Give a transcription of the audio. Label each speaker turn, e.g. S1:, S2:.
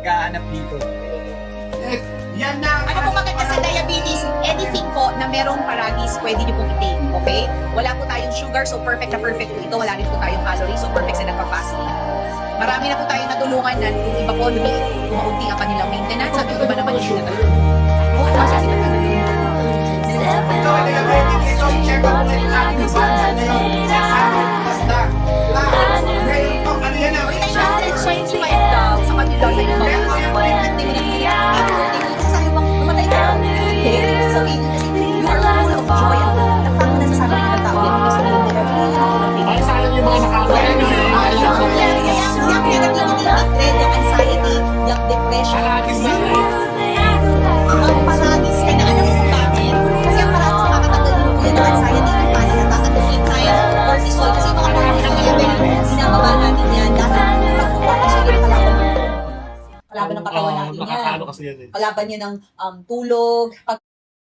S1: maghahanap dito.
S2: Yes. Yan na.
S3: Ano po maganda sa diabetes? Anything po na merong paragis, pwede nyo pong i-take, okay? Wala po tayong sugar, so perfect na perfect po ito. Wala rin po tayong calories, so perfect sa nagpa-fasting. Marami na po tayong natulungan na yung iba po, lumaunti ang kanilang maintenance. Sabi ko ba naman yung sila? Oo, masasipat ka na rin.
S2: Ito, diabetic ito. Check out sa ating bata na yun. Basta. Ngayon po, ano yan na?
S3: 25 daw sa kanila sa iba. Sabi mo, namatay ka. Okay? Sabihin, you are full of joy. Nakakang nasasabi ng tao yan. Kasi yung
S2: Ay, sayang yung mga nakakaya nyo.
S3: yung negativity, yung anxiety, yung depression.
S2: Paragis na.
S3: Ang paragis ka na. Alam mo kung bakit? Kasi ang paragis makakatanggal din po yan ng anxiety, ng panic attack, at the same time, cortisol. Kasi yung mga paragis ng level, sinababa natin yan. Dahil cortisol yung kalaban ng katawan natin yan.
S2: Nakakaano kasi yan eh.
S3: Kalaban niya ng tulog,